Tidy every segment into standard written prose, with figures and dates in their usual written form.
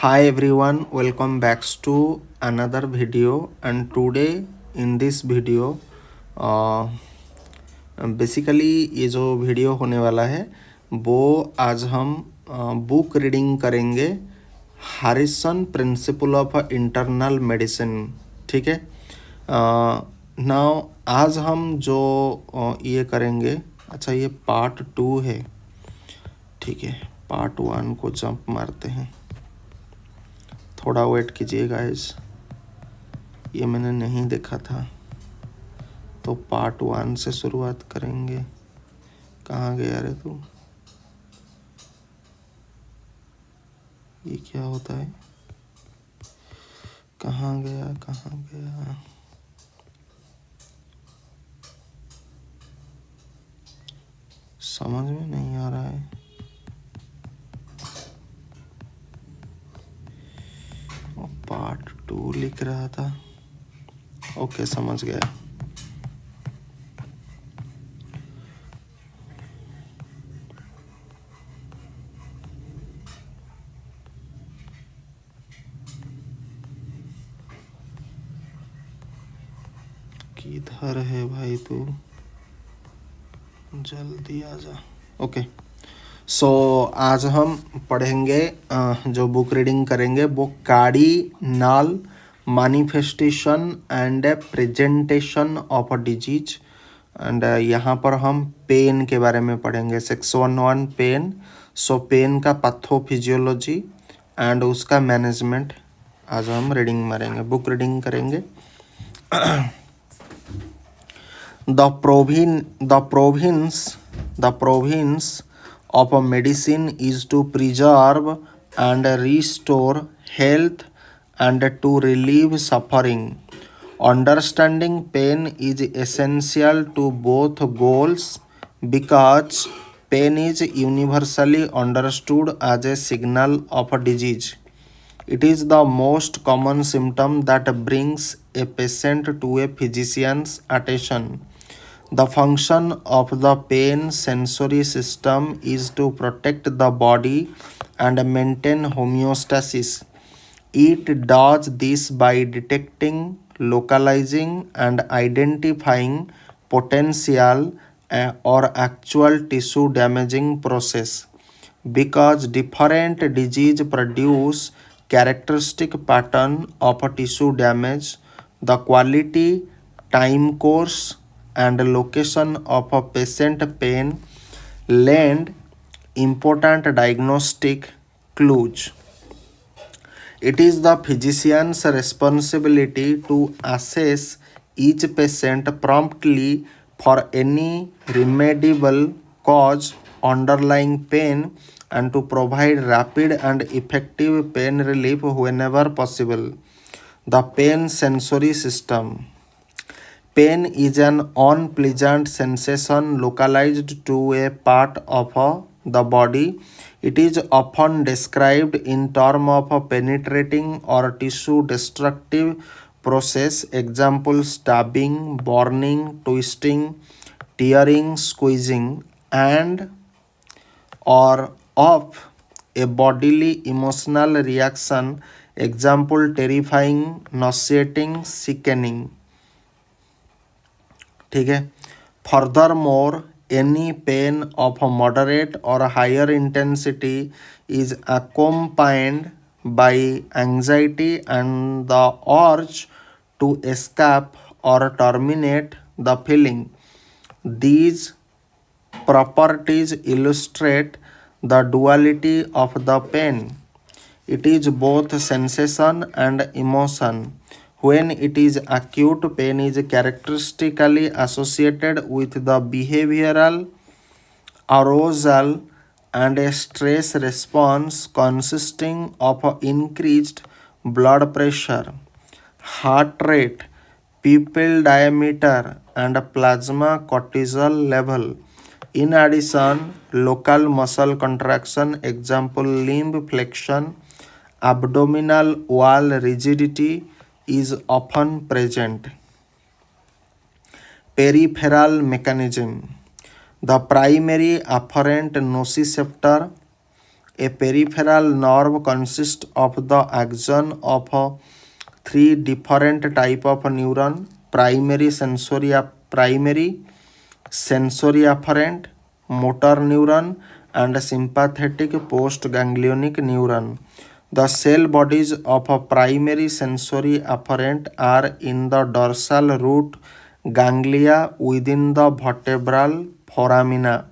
Hi everyone, welcome back to another video. And today in this video basically ये जो video होने वाला है वो आज हम बुक रीडिंग करेंगे हारिसन प्रिंसिपल ऑफ इंटरनल मेडिसिन। ठीक है। नाउ आज हम जो ये करेंगे, अच्छा ये पार्ट 2 है। ठीक है, पार्ट 1 को जंप मारते हैं, थोड़ा वेट कीजिए गाइस, ये मैंने नहीं देखा था तो पार्ट 1 से शुरुआत करेंगे। कहाँ गया रे तू? ये क्या होता है? कहाँ गया? समझ में नहीं आ रहा है। पार्ट 2 लिख रहा था। ओके, समझ गया। किधर है भाई तू? जल्दी आ जा। ओके, सो आज हम पढ़ेंगे, जो बुक रीडिंग करेंगे वो cardinal manifestation and presentation of a disease. And यहाँ पर हम पेन के बारे में पढ़ेंगे। Section 1 pain. सो पेन का पैथोफिजियोलॉजी एंड उसका मैनेजमेंट आज हम रीडिंग मारेंगे, बुक रीडिंग करेंगे। The province of a medicine is to preserve and restore health and to relieve suffering. Understanding pain is essential to both goals because pain is universally understood as a signal of a disease. It is the most common symptom that brings a patient to a physician's attention. The function of the pain sensory system is to protect the body and maintain homeostasis. It does this by detecting, localizing, and identifying potential or actual tissue damaging process. Because different disease produce characteristic pattern of a tissue damage, the quality, time course, and location of a patient pain lend important diagnostic clues. It is the physician's responsibility to assess each patient promptly for any remediable cause underlying pain and to provide rapid and effective pain relief whenever possible. The pain sensory system. Pain is an unpleasant sensation localized to a part of the body. It is often described in terms of a penetrating or tissue destructive process. Example: stabbing, burning, twisting, tearing, squeezing, and or of a bodily emotional reaction. Example: terrifying, nauseating, sickening. ठीक है। Further more any pain of moderate और higher intensity is accompanied by anxiety and the urge to escape or terminate the feeling. These properties illustrate the duality of the pain. It is both sensation and emotion. When it is acute, pain is characteristically associated with the behavioral arousal and a stress response consisting of increased blood pressure, heart rate, pupil diameter, and plasma cortisol level. In addition, local muscle contraction, example limb flexion, abdominal wall rigidity is often present. Peripheral mechanism. The primary afferent nociceptor A peripheral nerve consists of the axon of three different type of neuron: primary sensory afferent, motor neuron, and sympathetic postganglionic neuron. The cell bodies of a primary sensory afferent are in the dorsal root ganglia within the vertebral foramina.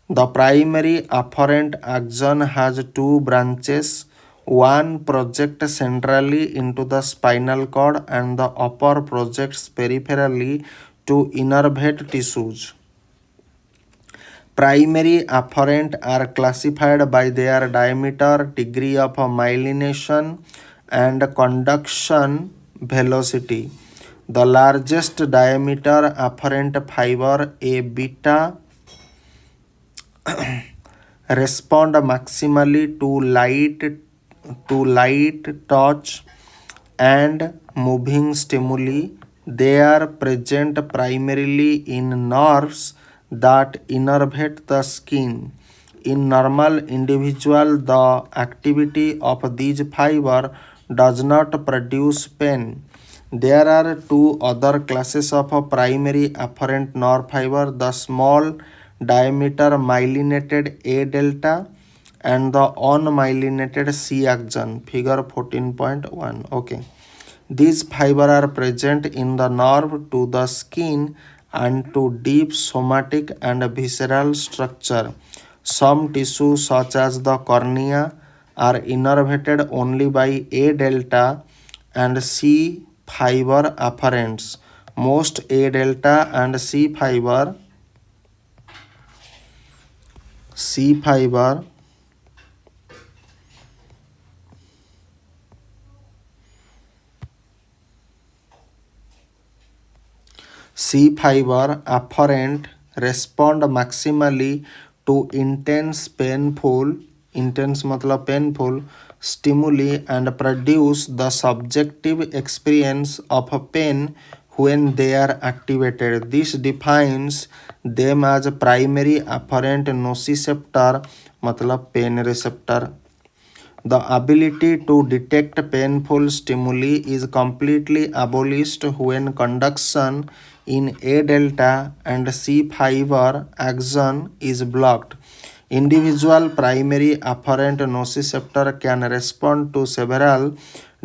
The primary afferent axon has two branches. One projects centrally into the spinal cord and the upper projects peripherally to innervate tissues. Primary afferent are classified by their diameter, degree of myelination, and conduction velocity. The largest diameter afferent fiber, A beta, respond maximally to light, touch, and moving stimuli. They are present primarily in nerves that innervate the skin. In normal individual, the activity of these fiber does not produce pain. There are two other classes of primary afferent nerve fiber: the small diameter myelinated A delta and the unmyelinated C axon, figure 14.1. Okay. These fibers are present in the nerve to the skin and to deep somatic and visceral structure. Some tissues such as the cornea are innervated only by A delta and C fiber afferents. Most A delta and C fiber afferent respond maximally to intense मतलब painful stimuli and produce the subjective experience of pain when they are activated. This defines them as primary afferent nociceptor मतलब pain receptor. The ability to detect painful stimuli is completely abolished when conduction in A delta and C fiber axon is blocked. Individual primary afferent nociceptor can respond to several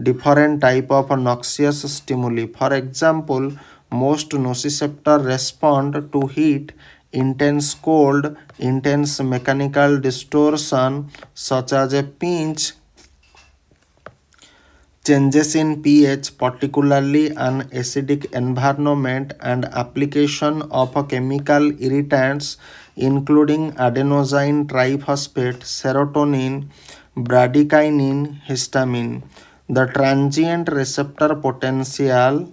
different type of noxious stimuli. For example, most nociceptors respond to heat, intense cold, intense mechanical distortion such as a pinch, changes in pH, particularly an acidic environment, and application of chemical irritants including adenosine triphosphate, serotonin, bradykinin, histamine. The transient receptor potential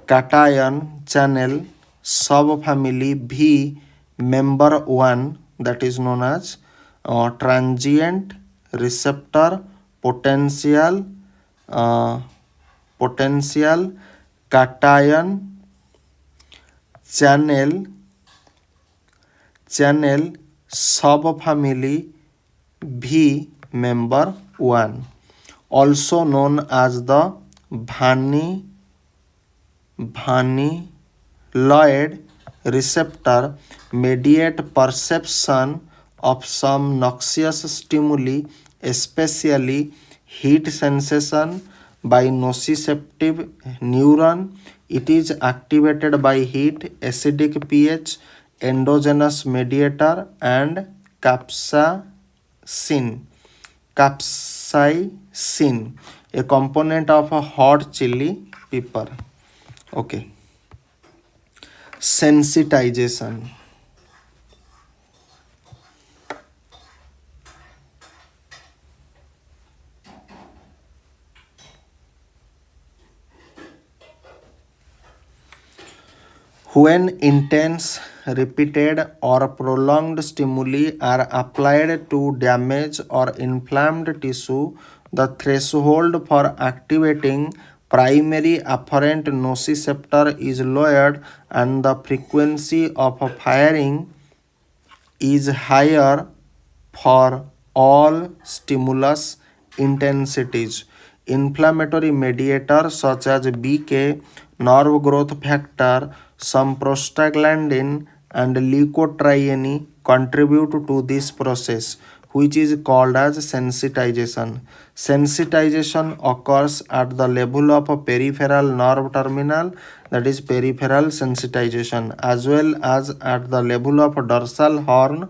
cation channel subfamily V member 1, that is known as transient receptor potential uh, potential cation channel subfamily V member 1, also known as the vanilloid receptor, mediate perception of some noxious stimuli, especially heat sensation, by nociceptive neuron. It is activated by heat, acidic pH, endogenous mediator, and capsaicin, a component of a hot chili pepper. Okay. Sensitization. When intense, repeated, or prolonged stimuli are applied to damaged or inflamed tissue, the threshold for activating primary afferent nociceptor is lowered and the frequency of firing is higher for all stimulus intensities. Inflammatory mediators such as BK, nerve growth factor, some prostaglandin, and leukotriene contribute to this process, which is called as sensitization. Sensitization occurs at the level of a peripheral nerve terminal, that is peripheral sensitization, as well as at the level of dorsal horn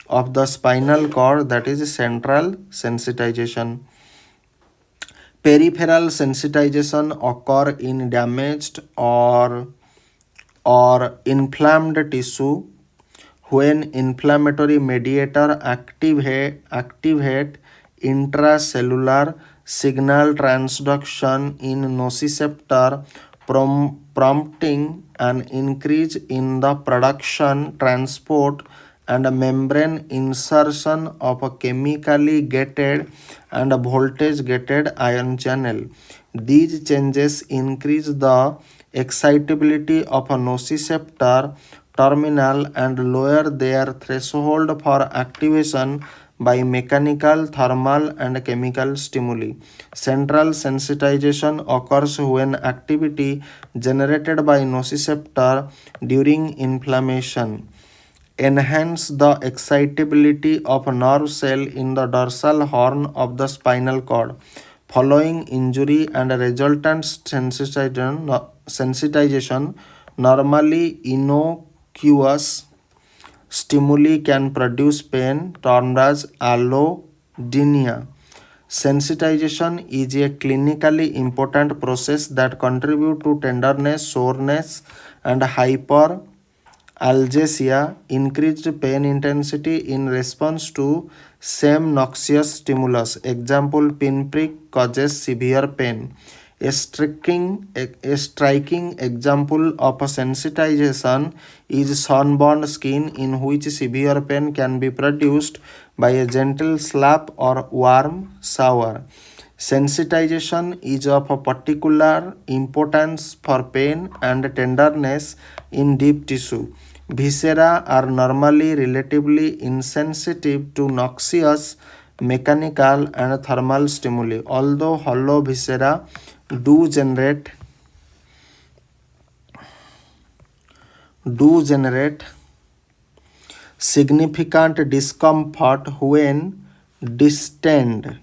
of the spinal cord, that is central sensitization. Peripheral sensitization occur in damaged or inflamed tissue when inflammatory mediator activate intracellular signal transduction in nociceptor, prompting an increase in the production, transport, and membrane insertion of a chemically gated and voltage gated ion channel. These changes increase the excitability of a nociceptor terminal and lower their threshold for activation by mechanical, thermal, and chemical stimuli. Central sensitization occurs when activity generated by nociceptor during inflammation enhance the excitability of a nerve cell in the dorsal horn of the spinal cord. Following injury and resultant sensitization, normally innocuous stimuli can produce pain termed as allodynia. Sensitization is a clinically important process that contributes to tenderness, soreness, and hyperalgesia, increased pain intensity in response to same noxious stimulus. Example, pinprick causes severe pain. A striking example of a sensitization is sunburned skin, in which severe pain can be produced by a gentle slap or warm shower. Sensitization is of a particular importance for pain and tenderness in deep tissue. Viscera are normally relatively insensitive to noxious mechanical and thermal stimuli, although hollow viscera do generate significant discomfort when distended.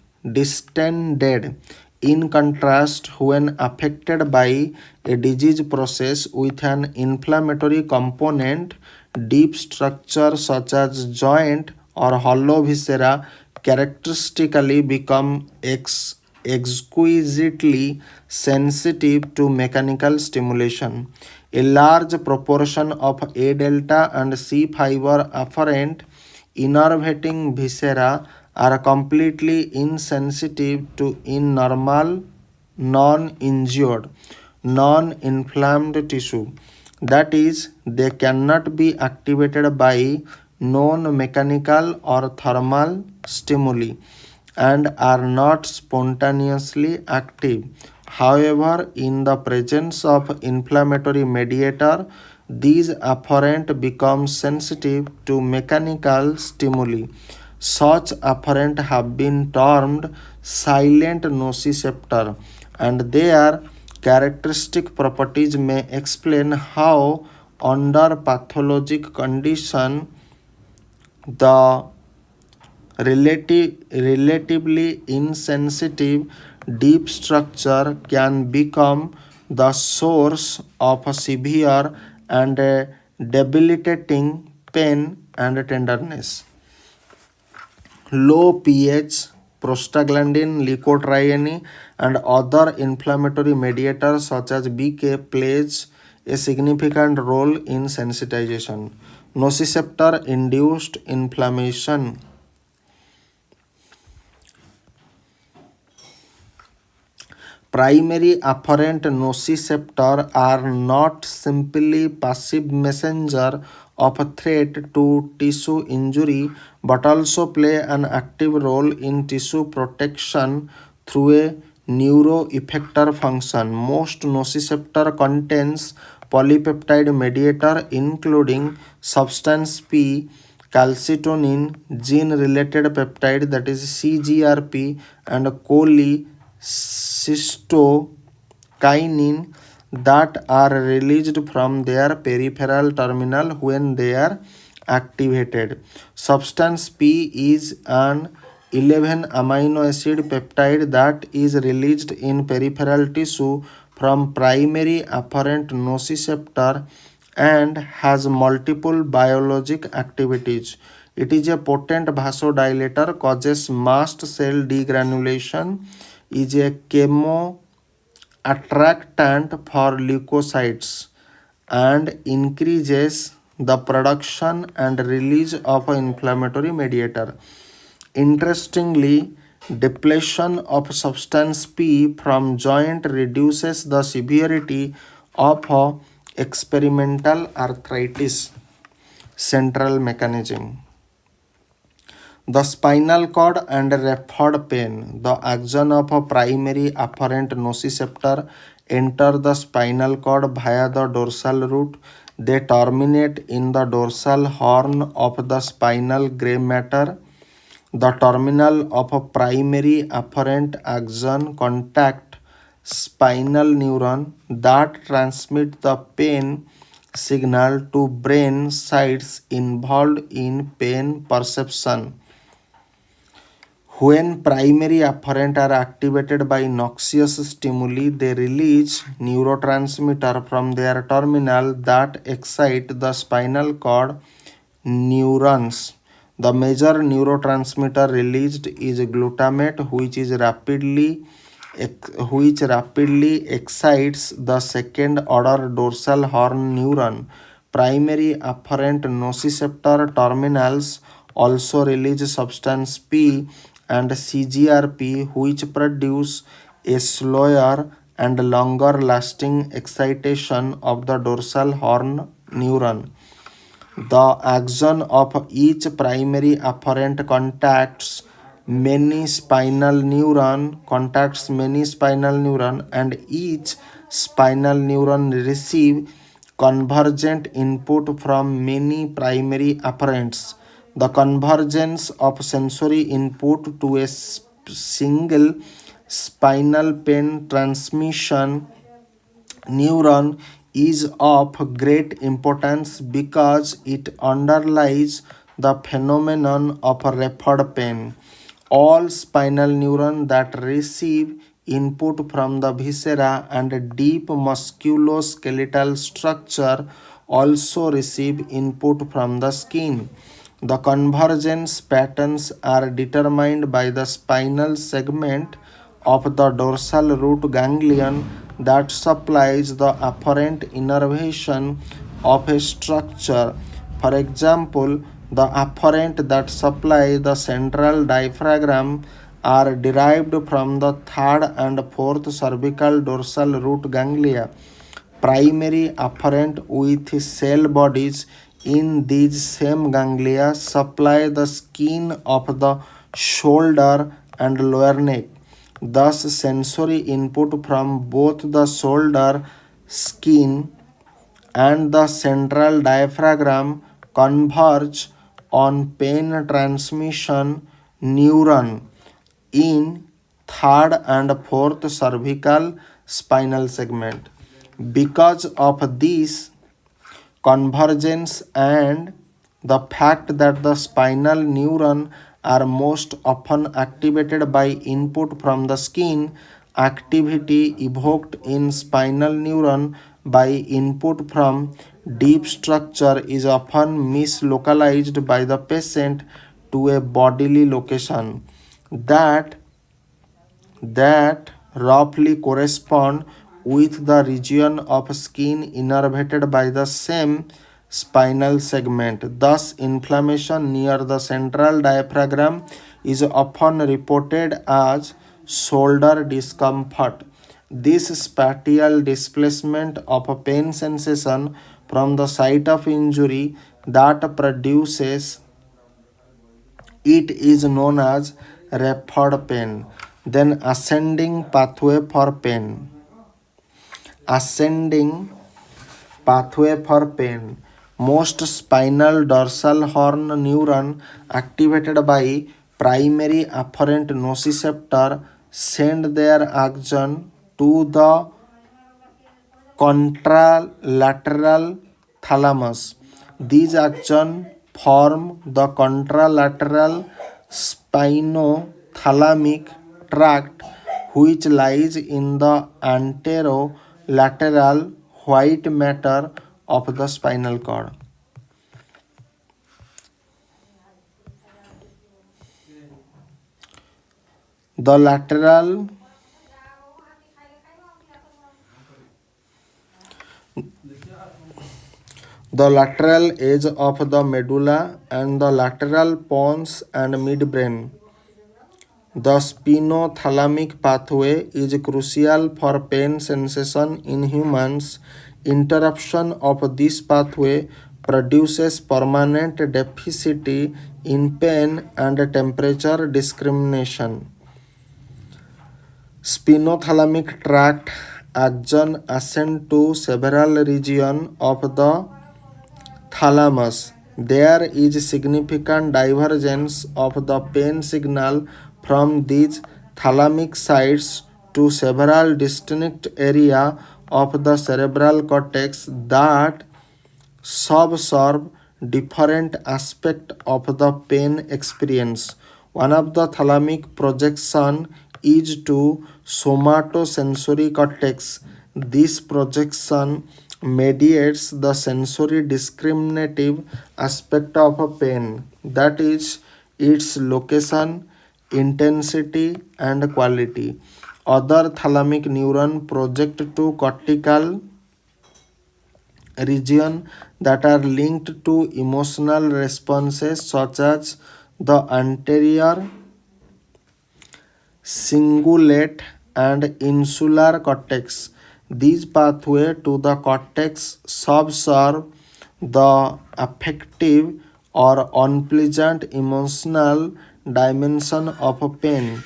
In contrast, when affected by a disease process with an inflammatory component, deep structures such as joint or hollow viscera characteristically become exquisitely sensitive to mechanical stimulation. A large proportion of A delta and C fiber afferent innervating viscera are completely insensitive to in normal, non-injured, non-inflamed tissue. That is, they cannot be activated by known mechanical or thermal stimuli and are not spontaneously active. However, in the presence of inflammatory mediator, these afferent become sensitive to mechanical stimuli. Such afferent have been termed silent nociceptor, and their characteristic properties may explain how, under pathologic condition, the relatively insensitive deep structure can become the source of a severe and debilitating pain and tenderness. Low pH, prostaglandin, leukotriene, and other inflammatory mediators such as BK plays a significant role in sensitization. Nociceptor induced inflammation. Primary afferent nociceptor are not simply passive messenger of a threat to tissue injury, but also play an active role in tissue protection through a neuroeffector function. Most nociceptor contains polypeptide mediator including substance P, calcitonin gene related peptide, that is CGRP, and cholecystokinin that are released from their peripheral terminal when they are activated. Substance P is an 11 amino acid peptide that is released in peripheral tissue from primary afferent nociceptor and has multiple biologic activities. It is a potent vasodilator, causes mast cell degranulation, is a chemo attractant for leukocytes, and increases the production and release of an inflammatory mediator. Interestingly, depletion of substance P from joint reduces the severity of experimental arthritis. Central mechanism. The spinal cord and referred pain. The action of a primary afferent nociceptor enter the spinal cord via the dorsal root. They terminate in the dorsal horn of the spinal gray matter. The terminal of a primary afferent axon contact spinal neuron that transmit the pain signal to brain sites involved in pain perception. When primary afferent are activated by noxious stimuli, they release neurotransmitter from their terminal that excite the spinal cord neurons. The major neurotransmitter released is glutamate, which rapidly excites the second order dorsal horn neuron. Primary afferent nociceptor terminals also release substance P and CGRP, which produce a slower and longer lasting excitation of the dorsal horn neuron. The axon of each primary afferent contacts many spinal neuron, and each spinal neuron receive convergent input from many primary afferents. The convergence of sensory input to a single spinal pain transmission neuron is of great importance because it underlies the phenomenon of referred pain. All spinal neurons that receive input from the viscera and deep musculoskeletal structure also receive input from the skin. The convergence patterns are determined by the spinal segment of the dorsal root ganglion that supplies the afferent innervation of a structure. For example, the afferent that supply the central diaphragm are derived from the third and fourth cervical dorsal root ganglia. Primary afferent with cell bodies in these same ganglia supply the skin of the shoulder and lower neck. Thus, sensory input from both the shoulder skin and the central diaphragm converge on pain transmission neuron in third and fourth cervical spinal segment. Because of this convergence and the fact that the spinal neuron are most often activated by input from the skin, activity evoked in spinal neuron by input from deep structure is often mislocalized by the patient to a bodily location that roughly correspond with the region of skin innervated by the same spinal segment. Thus, inflammation near the central diaphragm is often reported as shoulder discomfort. This spatial displacement of a pain sensation from the site of injury that produces it is known as referred pain. Then ascending pathway for pain. Ascending pathway for pain. Most spinal dorsal horn neuron activated by primary afferent nociceptor send their axon to the contralateral thalamus. These axons form the contralateral spinothalamic tract, which lies in the anterolateral white matter of the spinal cord. The lateral edge of the medulla and the lateral pons and midbrain. The spinothalamic pathway is crucial for pain sensation in humans. Interruption of this pathway produces permanent deficit in pain and temperature discrimination. Spinothalamic tract axon ascend to several regions of the thalamus. There is significant divergence of the pain signal from these thalamic sites to several distinct areas of the cerebral cortex that subserve different aspects of the pain experience. One of the thalamic projection is to somatosensory cortex. This projection mediates the sensory discriminative aspect of pain, that is, its location, intensity, and quality. Other thalamic neuron project to cortical region that are linked to emotional responses such as the anterior cingulate and insular cortex. These pathways to the cortex subserve the affective or unpleasant emotional dimension of pain.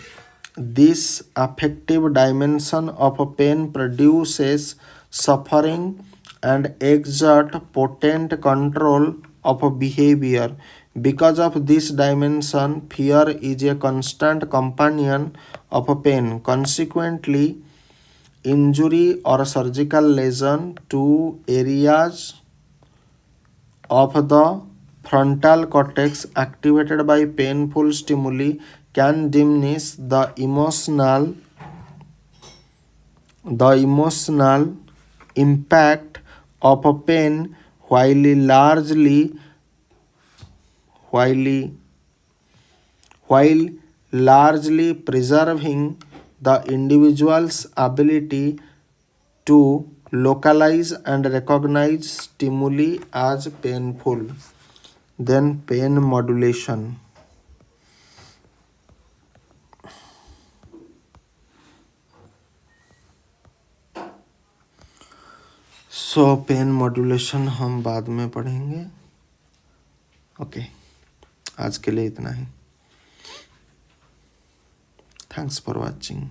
This affective dimension of pain produces suffering and exert potent control of behavior. Because of this dimension, fear is a constant companion of pain. Consequently, injury or surgical lesion to areas of the frontal cortex activated by painful stimuli can diminish the emotional impact of pain while largely preserving the individual's ability to localize and recognize stimuli as painful. Then pain modulation. So pen modulation हम बाद में पढ़ेंगे. Okay, आज के लिए इतना ही. Thanks for watching.